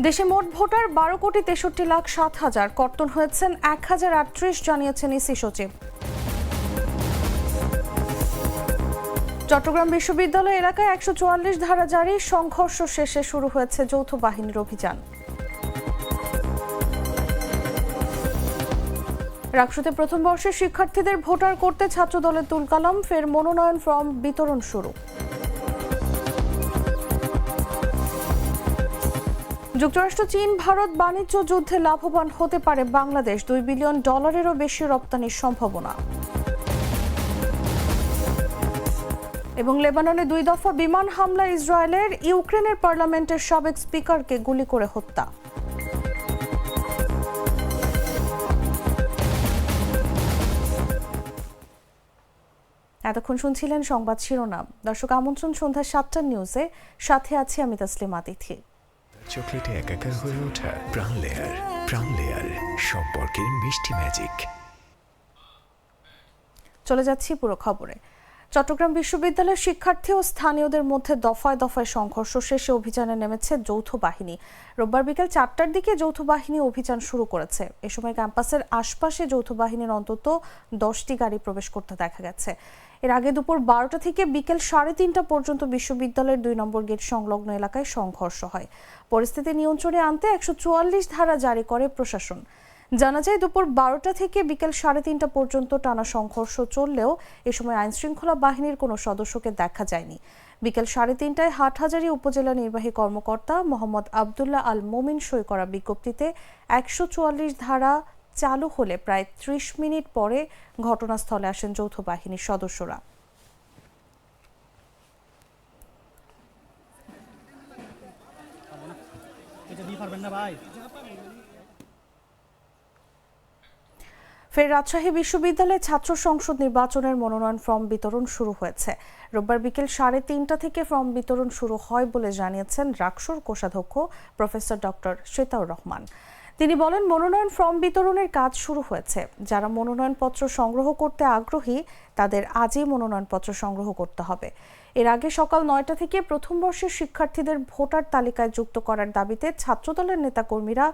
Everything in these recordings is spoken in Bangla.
দেশে মোট ভোটার 12,63,07,000, কর্তন হয়েছেন 1038, জানিয়েছেন ইসি সচিব। চট্টগ্রাম বিশ্ববিদ্যালয় এলাকায় 144 ধারা জারি, সংঘর্ষ শেষে শুরু হয়েছে যৌথ বাহিনীর অভিযান। রাকসুতে প্রথম বর্ষের শিক্ষার্থীদের ভোটার করতে ছাত্রদলের তুলকালাম, ফের মনোনয়ন ফর্ম বিতরণ শুরু। যুক্তরাষ্ট্র চীন ভারত বাণিজ্য যুদ্ধে লাভবান হতে পারে বাংলাদেশ, $2 বিলিয়ন বেশি রপ্তানির সম্ভাবনা। এবং লেবাননে 2 দফা বিমান হামলা ইসরায়েলের, ইউক্রেনের পার্লামেন্টের সাবেক স্পিকারকে গুলি করে হত্যা। এতক্ষণ শুনছিলেন সংবাদ শিরোনাম। দর্শক, আমন্ত্রণ সন্ধ্যা 7টার নিউজে, সাথে আছি আমি তাসলিমা তিথি। চকলেটে একাকার হয়ে ওঠা প্রাণ লেয়ার সম্পর্কের মিষ্টি ম্যাজিক। চলে যাচ্ছি পুরো খবরে। চট্টগ্রাম বিশ্ববিদ্যালয়ের শিক্ষার্থী ও স্থানীয়দের মধ্যে দফায় দফায় সংঘর্ষ শেষে অভিযানে নেমেছে যৌথ বাহিনী। রোববার বিকেল 4টার দিকে যৌথ বাহিনী অভিযান শুরু করেছে। এ সময় ক্যাম্পাসের আশপাশে যৌথ বাহিনীর অন্তত 10টি গাড়ি প্রবেশ করতে দেখা গেছে। এর আগে দুপুর 12টা থেকে বিকেল 3:30টা পর্যন্ত বিশ্ববিদ্যালয়ের 2 নম্বর গেট সংলগ্ন এলাকায় সংঘর্ষ হয়। পরিস্থিতি নিয়ন্ত্রণে আনতে 144 ধারা জারি করে প্রশাসন। জানা যায়, দুপুর 12টা থেকে বিকেল 3:30টা পর্যন্ত টানা সংঘর্ষ চললেও এ সময় আইনশৃঙ্খলা বাহিনীর কোনো সদস্যকে দেখা যায়নি। বিকেল 3:30টায় হাটহাজারী উপজেলা নির্বাহী কর্মকর্তা মোহাম্মদ আবদুল্লাহ আল মোমিন সই করা বিজ্ঞপ্তিতে 144 ধারা চালু হলে প্রায় 30 মিনিট পরে ঘটনাস্থলে আসেন যৌথ বাহিনীর সদস্যরা। ফের রাজশাহী বিশ্ববিদ্যালয়ে ছাত্র সংসদ নির্বাচনের মনোনয়ন ফর্ম বিতরণ শুরু হয়েছে। রোববার বিকেল 3:30টা থেকে ফর্ম বিতরণ শুরু হয় বলে জানিয়েছেন রাকসুর কোষাধ্যক্ষ প্রফেসর ডক্টর শ্বেতাউর রহমান। তিনি বলেন, মনোনয়ন ফর্ম বিতরণের কাজ শুরু হয়েছে। যারা মনোনয়নপত্র সংগ্রহ করতে আগ্রহী তাদের আজই মনোনয়নপত্র সংগ্রহ করতে হবে। এর আগে সকাল 9টা থেকে প্রথম বর্ষের শিক্ষার্থীদের ভোটার তালিকায় যুক্ত করার দাবিতে ছাত্রদলের নেতাকর্মীরা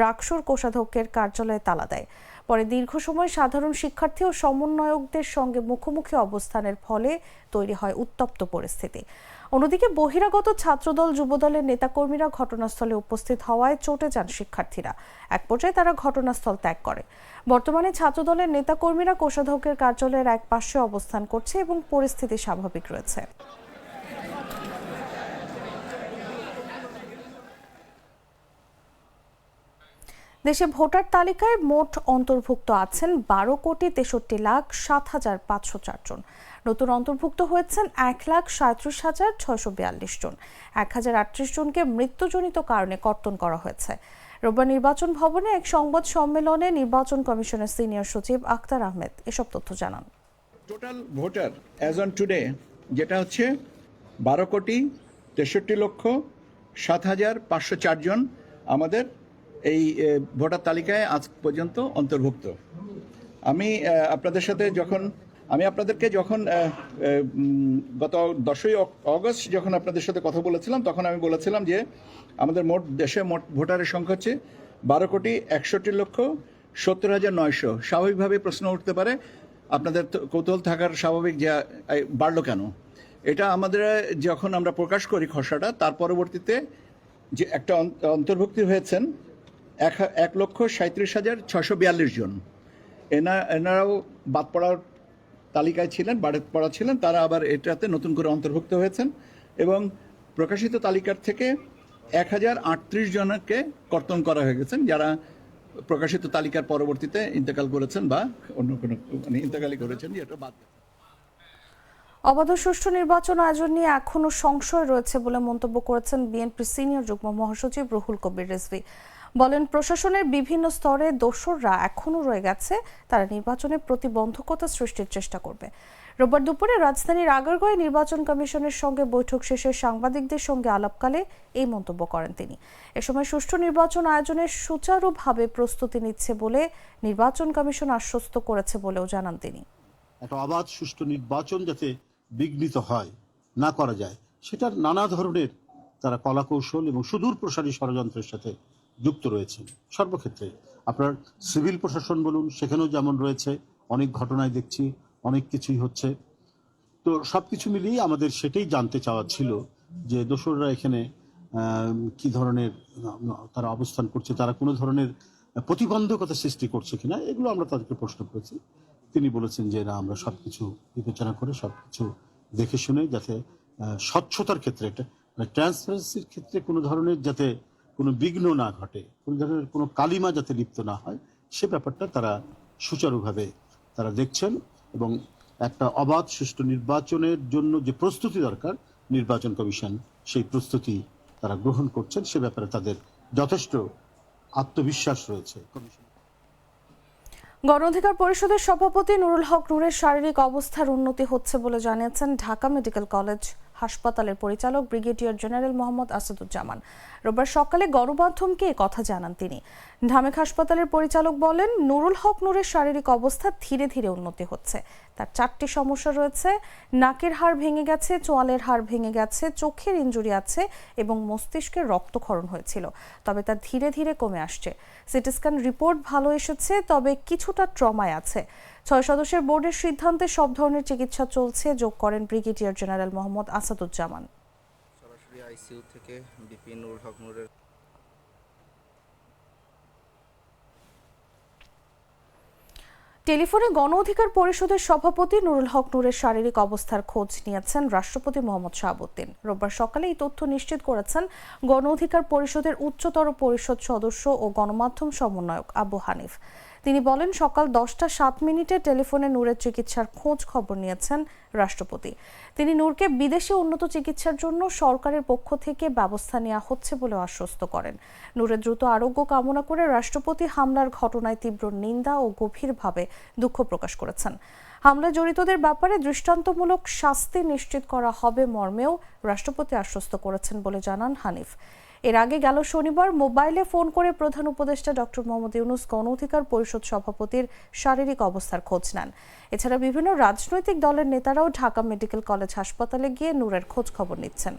রাকসুর কোষাধ্যক্ষের কার্যালয়ে তালা দেয়। পরে দীর্ঘ সময় সাধারণ শিক্ষার্থী ও সমন্বয়কদের সঙ্গে মুখোমুখি অবস্থানের ফলে তৈরি হয় উত্তপ্ত পরিস্থিতি। অন্যদিকে বহিরাগত ছাত্রদল যুবদলের নেতাকর্মীরা ঘটনাস্থলে উপস্থিত হওয়ায় চটে যান শিক্ষার্থীরা। এক পর্যায়ে তারা ঘটনাস্থল ত্যাগ করে। বর্তমানে ছাত্রদলের নেতাকর্মীরা কোষাধ্যক্ষের কার্যালয়ের এক পাশে অবস্থান করছে এবং পরিস্থিতি স্বাভাবিক রয়েছে। দেশে ভোটার তালিকায় মোট অন্তর্ভুক্ত আছেন 12,63,07,504 জন। নতুন অন্তর্ভুক্ত হয়েছেন 1,37,642 জন। 1038 জনকে মৃত্যুজনিত কারণে কর্তন করা হয়েছে। রোববার নির্বাচন ভবনে এক সংবাদ সম্মেলনে নির্বাচন কমিশনের সিনিয়র সচিব আখতার আহমেদ এসব তথ্য জানান। Total voter as on today যেটা হচ্ছে 12,63,07,504 জন আমাদের এই ভোটার তালিকায় আজ পর্যন্ত অন্তর্ভুক্ত। আমি আপনাদেরকে যখন গত 10ই অগস্ট যখন আপনাদের সাথে কথা বলেছিলাম, তখন আমি বলেছিলাম যে আমাদের দেশে মোট ভোটারের সংখ্যা হচ্ছে 12,61,70,900। স্বাভাবিকভাবে প্রশ্ন উঠতে পারে, আপনাদের কৌতূহল থাকার স্বাভাবিক, যে বাড়লো কেন। এটা আমাদের যখন আমরা প্রকাশ করি খসড়াটা, তার পরবর্তীতে যে একটা অন্তর্ভুক্তি হয়েছেন 1,37,642 জন। এনারাও বাদ পড়ার তালিকায় ছিলেন, বাদ পড়া ছিলেন, তারা আবার এটাতে নতুন করে অন্তর্ভুক্ত হয়েছেন এবং প্রকাশিত তালিকার থেকে 1,038 জনকে কর্তন করা হয়ে গেছেন, যারা প্রকাশিত তালিকার পরবর্তীতে ইন্তেকাল করেছেন বা অন্য কোনো ইন্তেকালই করেছেন, যেটা বাদ। অবাধ সুষ্ঠু নির্বাচন আয়োজন নিয়ে এখনো সংশয় রয়েছে বলে মন্তব্য করেছেন বিএনপির সিনিয়র যুগ্ম মহাসচিব রুহুল কবির রিজভী। বলেন, প্রশাসনের বিভিন্ন স্তরে দোসররা এখনো রয়ে গেছে, তারা নির্বাচনে প্রতিবন্ধকতা সৃষ্টির চেষ্টা করবে। রোববার দুপুরে রাজধানীর আগারগাঁওয়ে নির্বাচন কমিশনের সঙ্গে বৈঠক শেষে সাংবাদিকদের সঙ্গে আলাপকালে এই মন্তব্য করেন তিনি। এ সময় সুষ্ঠু নির্বাচন আয়োজনের সুচারুভাবে প্রস্তুতি নিচ্ছে বলে নির্বাচন কমিশন আশ্বস্ত করেছে বলেও জানান তিনি। একটা অবাধ সুষ্ঠু নির্বাচন যাতে বিঘ্নিত হয় না করা যায়, সেটার নানা ধরনের তারা কলাকৌশল এবং সুদূর প্রসারী ষড়যন্ত্রের সাথে যুক্ত রয়েছেন সর্বক্ষেত্রে। আপনার সিভিল প্রশাসন বলুন, সেখানেও যেমন রয়েছে, অনেক ঘটনায় দেখছি অনেক কিছুই হচ্ছে। তো সবকিছু মিলিয়ে আমাদের সেটাই জানতে চাওয়া ছিল যে দোসররা এখানে কি ধরনের তারা অবস্থান করছে, তারা কোনো ধরনের প্রতিবন্ধকতা সৃষ্টি করছে কিনা, এগুলো আমরা তাদেরকে প্রশ্ন করেছি। তিনি বলেছেন যে না, আমরা সবকিছু বিবেচনা করে সবকিছু দেখে শুনে যাতে স্বচ্ছতার ক্ষেত্রে একটা ট্রান্সপারেন্সির ক্ষেত্রে কোনো ধরনের যাতে কোনো বিঘ্ন না ঘটে, কোনো ধরনের কোনো কালিমা যাতে লিপ্ত না হয়, সে ব্যাপারটা তারা সুচারুভাবে তারা দেখছেন। এবং একটা অবাধ সুষ্ঠু নির্বাচনের জন্য যে প্রস্তুতি দরকার, নির্বাচন কমিশন সেই প্রস্তুতি তারা গ্রহণ করছেন, সে ব্যাপারে তাদের যথেষ্ট আত্মবিশ্বাস রয়েছে। গণ অধিকার পরিষদের সভাপতি নুরুল হক নূরের শারীরিক অবস্থার উন্নতি হচ্ছে বলে জানিয়েছেন ঢাকা মেডিকেল কলেজ হাসপাতালের পরিচালক ব্রিগেডিয়ার জেনারেল মোহাম্মদ আসাদুজ্জামান। রোববার সকালে গণমাধ্যমকে কথা জানান তিনি। ঢামেক হাসপাতালের পরিচালক বলেন, নুরুল হক নূরের শারীরিক অবস্থা ধীরে ধীরে উন্নতি হচ্ছে। তার 4টি সমস্যা রয়েছে: নাকের হাড় ভেঙে গেছে, চোয়ালের হাড় ভেঙে গেছে, চোখের ইনজুরি আছে এবং মস্তিষ্কের রক্তক্ষরণ হয়েছিল, তবে তা ধীরে ধীরে কমে আসছে। সিটি স্ক্যান রিপোর্ট ভালো এসেছে, তবে কিছুটা ট্রমায় আছে। 6 সদস্যের বোর্ডের সিদ্ধান্তে সব ধরনের চিকিৎসা চলছে, যোগ করেন ব্রিগেডিয়ার জেনারেল মোহাম্মদ আসাদুজ্জামান। সরাসরি আইসিইউ থেকে বিপি নুরুল হক নূরের টেলিফোনে গণ অধিকার পরিষদের সভাপতি নুরুল হক নূরের শারীরিক অবস্থার খোঁজ নিয়েছেন রাষ্ট্রপতি মোহাম্মদ শাহাবুদ্দিন। রোববার সকালে এই তথ্য নিশ্চিত করেছেন গণ অধিকার পরিষদের উচ্চতর পরিষদ সদস্য ও গণমাধ্যম সমন্বয়ক আবু হানিফ। তিনি বলেন, সকাল 10টা 7 মিনিটে টেলিফোনে নূরের চিকিৎসার খোঁজ খবর নিয়েছেন রাষ্ট্রপতি। তিনি নূরকে বিদেশে উন্নত চিকিৎসার জন্য সরকারের পক্ষ থেকে ব্যবস্থা নেওয়া হচ্ছে বলে আশ্বস্ত করেন। নূরের দ্রুত আরোগ্য কামনা করে রাষ্ট্রপতি হামলার ঘটনায় তীব্র নিন্দা ও গভীরভাবে দুঃখ প্রকাশ করেছেন। হামলায় জড়িতদের ব্যাপারে দৃষ্টান্তমূলক শাস্তি নিশ্চিত করা হবে মর্মেও রাষ্ট্রপতি আশ্বস্ত করেছেন বলে জানান হানিফ। এর আগে গেল শনিবার মোবাইলে ফোন করে প্রধান উপদেষ্টা ডক্টর মোহাম্মদ ইউনূস গণ অধিকার পরিষদ সভাপতির শারীরিক অবস্থার খোঁজ নেন। এছাড়া বিভিন্ন রাজনৈতিক দলের নেতারাও ঢাকা মেডিকেল কলেজ হাসপাতালে গিয়ে নূরের খোঁজ খবর নিচ্ছেন।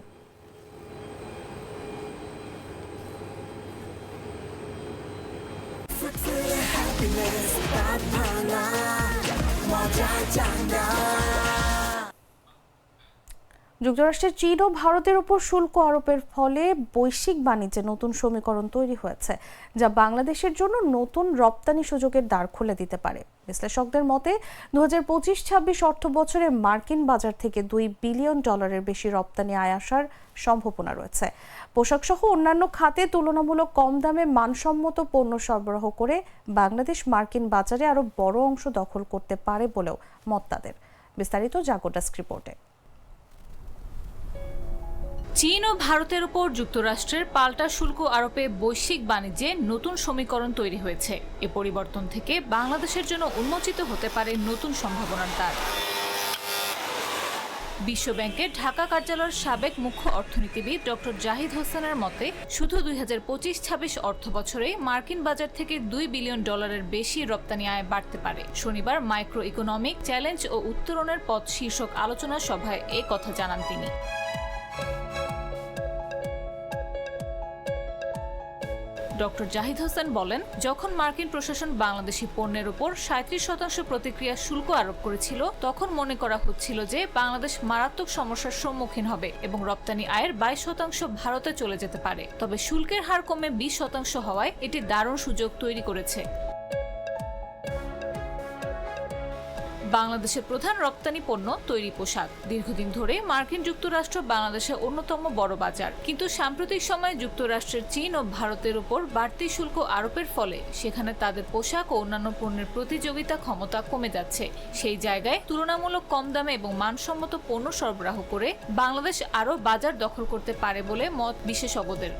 যুক্তরাষ্ট্রের চীন ও ভারতের উপর শুল্ক আরোপের ফলে বৈশ্বিক বাণিজ্যে নতুন সমীকরণ তৈরি হয়েছে, যা বাংলাদেশের জন্য নতুন রপ্তানি সুযোগের দ্বার খুলে দিতে পারে। বিশ্লেষকদের মতে 2025-26 অর্থ বছরে মার্কিন বাজার থেকে $2 বিলিয়ন বেশি রপ্তানি আয় আসার সম্ভাবনা রয়েছে। পোশাক সহ অন্যান্য খাতে তুলনামূলক কম দামে মানসম্মত পণ্য সরবরাহ করে বাংলাদেশ মার্কিন বাজারে আরো বড় অংশ দখল করতে পারে বলেও মত তাদের। বিস্তারিত জাগো ডেস্ক রিপোর্টে। চীন ও ভারতের উপর যুক্তরাষ্ট্রের পাল্টা শুল্ক আরোপে বৈশ্বিক বাণিজ্যে নতুন সমীকরণ তৈরি হয়েছে। এ পরিবর্তন থেকে বাংলাদেশের জন্য উন্মোচিত হতে পারে নতুন সম্ভাবনার দ্বার। বিশ্বব্যাংকের ঢাকা কার্যালয়ের সাবেক মুখ্য অর্থনীতিবিদ ডক্টর জাহিদ হোসেনের মতে, শুধু 2025-26 অর্থ বছরে মার্কিন বাজার থেকে $2 বিলিয়ন বেশি রপ্তানি আয় বাড়তে পারে। শনিবার মাইক্রো ইকোনমিক চ্যালেঞ্জ ও উত্তরণের পথ শীর্ষক আলোচনা সভায় এ কথা জানান তিনি। ডক্টর জাহিদ হোসেন বলেন, যখন মার্কিন প্রশাসন বাংলাদেশি পণ্যের উপর 37% প্রতিক্রিয়া শুল্ক আরোপ করেছিল, তখন মনে করা হচ্ছিল যে বাংলাদেশ মারাত্মক সমস্যার সম্মুখীন হবে এবং রপ্তানি আয়ের 22% ভারতে চলে যেতে পারে। তবে শুল্কের হার কমে 20% হওয়ায় এটি দারুণ সুযোগ তৈরি করেছে। বাংলাদেশের প্রধান রপ্তানি পণ্য তৈরি পোশাক। দীর্ঘদিন ধরে মার্কিন যুক্তরাষ্ট্র বাংলাদেশের অন্যতম বড় বাজার, কিন্তু সাম্প্রতিক সময়ে যুক্তরাষ্ট্রের চীন ও ভারতের উপর বাড়তি শুল্ক আরোপের ফলে সেখানে তাদের পোশাক ও অন্যান্য পণ্যের প্রতিযোগিতা ক্ষমতা কমে যাচ্ছে। সেই জায়গায় তুলনামূলক কম দামে এবং মানসম্মত পণ্য সরবরাহ করে বাংলাদেশ আরও বাজার দখল করতে পারে বলে মত বিশেষজ্ঞদের।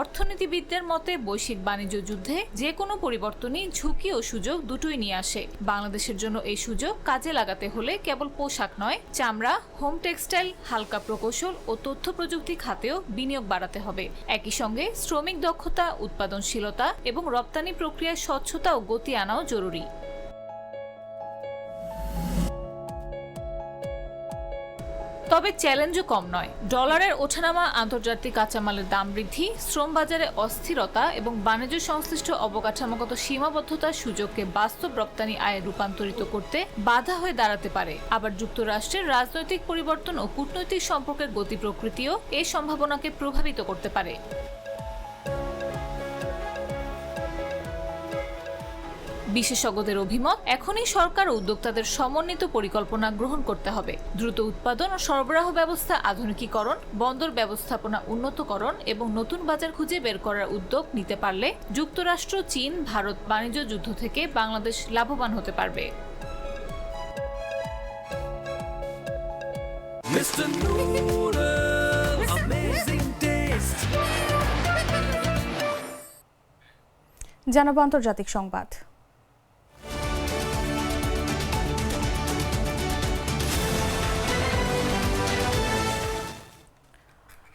অর্থনীতিবিদদের মতে, বৈশ্বিক বাণিজ্য যুদ্ধে যে কোনো পরিবর্তনই ঝুঁকি ও সুযোগ দুটোই নিয়ে আসে। বাংলাদেশের জন্য এই সুযোগ কাজে লাগাতে হলে কেবল পোশাক নয়, চামড়া, হোম টেক্সটাইল, হালকা প্রকৌশল ও তথ্য প্রযুক্তি খাতেও বিনিয়োগ বাড়াতে হবে। একই সঙ্গে শ্রমিক দক্ষতা, উৎপাদনশীলতা এবং রপ্তানি প্রক্রিয়ায় স্বচ্ছতা ও গতি আনাও জরুরি। তবে চ্যালেঞ্জও কম নয়। ডলারের ওঠানামা, আন্তর্জাতিক কাঁচামালের দাম বৃদ্ধি, শ্রম বাজারে অস্থিরতা এবং বাণিজ্য সংশ্লিষ্ট অবকাঠামোগত সীমাবদ্ধতার সুযোগকে বাস্তব রপ্তানি আয়ে রূপান্তরিত করতে বাধা হয়ে দাঁড়াতে পারে। আবার যুক্তরাষ্ট্রের রাজনৈতিক পরিবর্তন ও কূটনৈতিক সম্পর্কের গতি প্রকৃতিও এই সম্ভাবনাকে প্রভাবিত করতে পারে। বিশেষজ্ঞদের অভিমত, এখনই সরকার ও উদ্যোক্তাদের সমন্বিত পরিকল্পনা গ্রহণ করতে হবে। দ্রুত উৎপাদন ও সরবরাহ ব্যবস্থা আধুনিকীকরণ, বন্দর ব্যবস্থাপনা উন্নতকরণ এবং নতুন বাজার খুঁজে বের করার উদ্যোগ নিতে পারলে যুক্তরাষ্ট্র, চীন, ভারত বাণিজ্য যুদ্ধ থেকে বাংলাদেশ লাভবান হতে পারবে। Mr. Noodles, amazing taste. জানাবো আন্তর্জাতিক সংবাদ।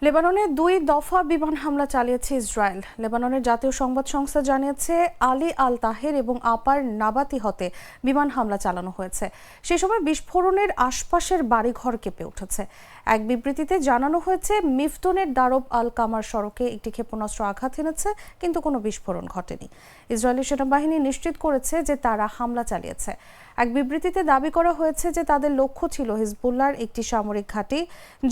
লেবাননে 2 দফা বিমান হামলা চালিয়েছে ইসরায়েল। লেবাননের জাতীয় সংবাদ সংস্থা জানিয়েছে আলী আল তাহের এবং আপার নাবাতিহতে বিমান হামলা চালানো হয়েছে। সে সময় বিস্ফোরণের আশপাশের বাড়িঘর কেঁপে উঠেছে। এক বিবৃতিতে জানানো হয়েছে মিফতনের দারব আল কামার সড়কে একটি ক্ষেপণাস্ত্র আঘাত এনেছে, কিন্তু কোনো বিস্ফোরণ ঘটেনি। ইসরায়েলি সেনাবাহিনী নিশ্চিত করেছে যে তারা হামলা চালিয়েছে। এক বিবৃতিতে দাবি করা হয়েছে যে তাদের লক্ষ্য ছিল হিজবুল্লাহর একটি সামরিক ঘাঁটি,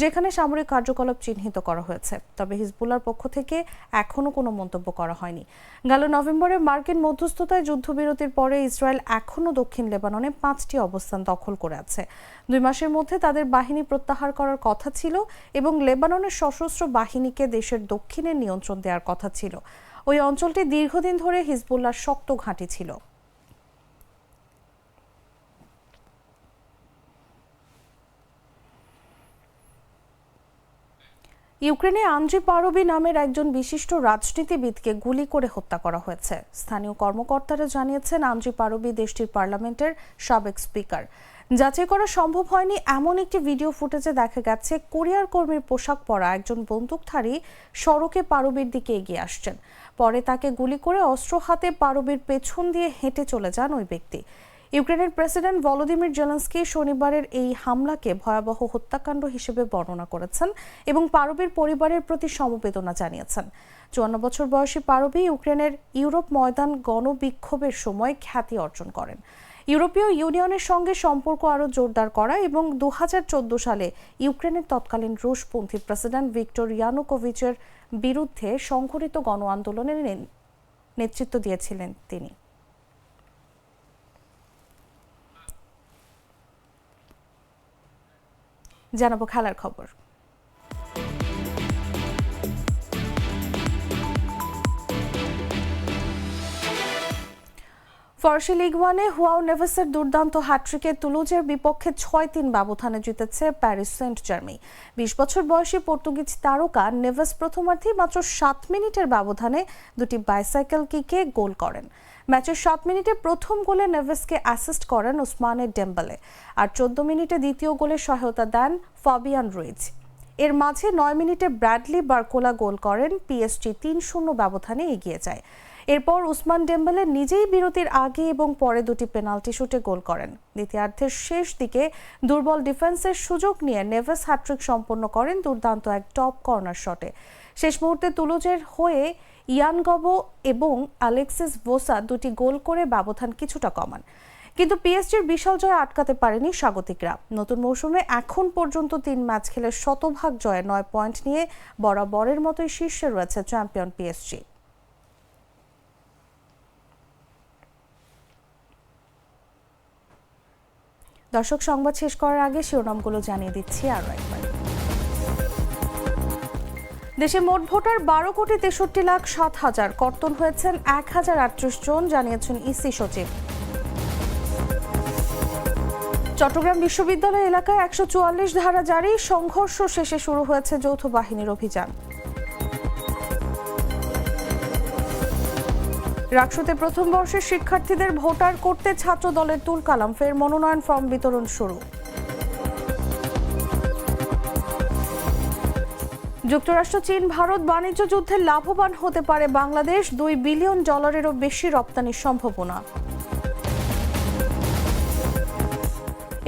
যেখানে সামরিক কার্যকলাপ চিহ্নিত করা হয়েছে। তবে হিজবুল্লাহর পক্ষ থেকে এখনও কোনো মন্তব্য করা হয়নি। গেল নভেম্বরে মার্কিন মধ্যস্থতায় যুদ্ধবিরতির পরে ইসরায়েল এখনও দক্ষিণ লেবাননে 5টি অবস্থান দখল করে আছে। 2 মাসের মধ্যে তাদের বাহিনী প্রত্যাহার করার কথা ছিল এবং লেবাননের সশস্ত্র বাহিনীকে দেশের দক্ষিণে নিয়ন্ত্রণ দেওয়ার কথা ছিল। ওই অঞ্চলটি দীর্ঘদিন ধরে হিজবুল্লাহর শক্ত ঘাঁটি ছিল। ইউক্রেনে আন্দ্রি পারোবি নামের একজন বিশিষ্ট রাজনীতিবিদকে গুলি করে হত্যা করা হয়েছে। স্থানীয় কর্মকর্তারা জানিয়েছেন আন্দ্রি পারোবি দেশটির পার্লামেন্টের সাবেক স্পিকার। যাচাই করা সম্ভব হয়নি এমন একটি ভিডিও ফুটেজে দেখা গেছে কুরিয়ার কর্মীর পোশাক পরা একজন বন্দুকধারী সড়কে পারোবির দিকে এগিয়ে আসছেন। পরে তাকে গুলি করে অস্ত্র হাতে পারোবির পেছন দিয়ে হেঁটে চলে যান ওই ব্যক্তি। ইউক্রেনের প্রেসিডেন্ট ভলোদিমির জেলেনস্কি শনিবারের এই হামলাকে ভয়াবহ হত্যাকাণ্ড হিসেবে বর্ণনা করেছেন এবং পারোবির পরিবারের প্রতি সমবেদনা জানিয়েছেন। 54 বছর বয়সী পারোবি ইউক্রেনের ইউরোপ ময়দান গণবিক্ষোভের সময় খ্যাতি অর্জন করেন। ইউরোপীয় ইউনিয়নের সঙ্গে সম্পর্ক আরও জোরদার করা এবং 2014 সালে ইউক্রেনের তৎকালীন রুশপন্থী প্রেসিডেন্ট ভিক্টর ইয়ানুকোভিচের বিরুদ্ধে সংঘটিত গণ আন্দোলনের নেতৃত্ব দিয়েছিলেন তিনি। জানাবো খেলার খবর। ফরাসি লিগ 1-এ হুয়াও নেভেসের দুর্দান্ত হ্যাট্রিকে তুলুজের বিপক্ষে 6-3 ব্যবধানে জিতেছে প্যারিস সেন্ট জার্মি। 20 বছর বয়সী পর্তুগিজ তারকা নেভেস প্রথমার্ধে মাত্র 7 মিনিটের ব্যবধানে 2টি বাইসাইকেল কিকে গোল করেন। ম্যাচের 7 মিনিটে প্রথম গোলে নেভেসকে অ্যাসিস্ট করেন ওসমানে ডেম্বেলে, আর 14 মিনিটে দ্বিতীয় গোলে সহায়তা দেন ফাবিয়ান রুইজ। এর মাঝে 9 মিনিটে ব্র্যাডলি বারকোলা গোল করেন। পিএসজি 3-0 ব্যবধানে এগিয়ে যায়। এরপর উসমান ডেম্বেলে নিজেই বিরতির আগে এবং পরে 2টি পেনাল্টি শুটে গোল করেন। দ্বিতীয়ার্ধের শেষ দিকে দুর্বল ডিফেন্সের সুযোগ নিয়ে নেভেস হ্যাট্রিক সম্পন্ন করেন দুর্দান্ত এক টপ কর্নার শটে। শেষ মুহূর্তে তুলুজের হয়ে ইয়ান গবো এবং আলেক্সিস ভোসা 2টি গোল করে ব্যবধান কিছুটা কমান, কিন্তু পিএসজির বিশাল জয় আটকাতে পারেনি স্বাগতিকরা। নতুন মৌসুমে এখন পর্যন্ত 3 ম্যাচ খেলে শতভাগ জয়ে 9 পয়েন্ট নিয়ে বরাবরের মতোই শীর্ষে রয়েছে চ্যাম্পিয়ন পিএসজি। দর্শক, সংবাদ শেষ করার আগে শিরোনামগুলো জানিয়ে দিচ্ছি আরও একবার। দেশে মোট ভোটার 12,63,07,000, কর্তন হয়েছেন 1038 জন, জানিয়েছেন ইসি সচিব। চট্টগ্রাম বিশ্ববিদ্যালয় এলাকায় 144 ধারা জারি, সংঘর্ষ শেষে শুরু হয়েছে যৌথ বাহিনীর অভিযান। রাকসুতে প্রথম বর্ষের শিক্ষার্থীদের ভোটার করতে ছাত্র দলের তুলকালাম, ফের মনোনয়ন ফর্ম বিতরণ শুরু। যুক্তরাষ্ট্র, চীন, ভারত বাণিজ্য যুদ্ধে লাভবান হতে পারে বাংলাদেশ, $2 বিলিয়ন বেশি রপ্তানির সম্ভাবনা।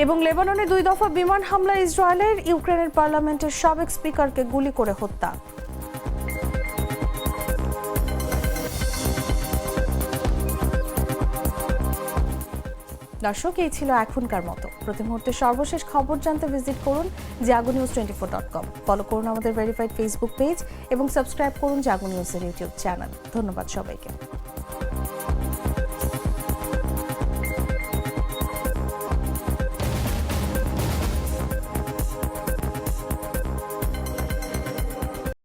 এবং লেবাননে 2 দফা বিমান হামলা ইসরায়েলের, ইউক্রেনের পার্লামেন্টের সাবেক স্পিকারকে গুলি করে হত্যা। দর্শক, এই ছিল এখনকার মতো। প্রতি মুহূর্তে সর্বশেষ খবর জানতে ভিজিট করুন jagonews24.com। ফলো করুন আমাদের ভেরিফাইড ফেসবুক পেজ এবং সাবস্ক্রাইব করুন জাগো নিউজের ইউটিউব চ্যানেল। ধন্যবাদ সবাইকে।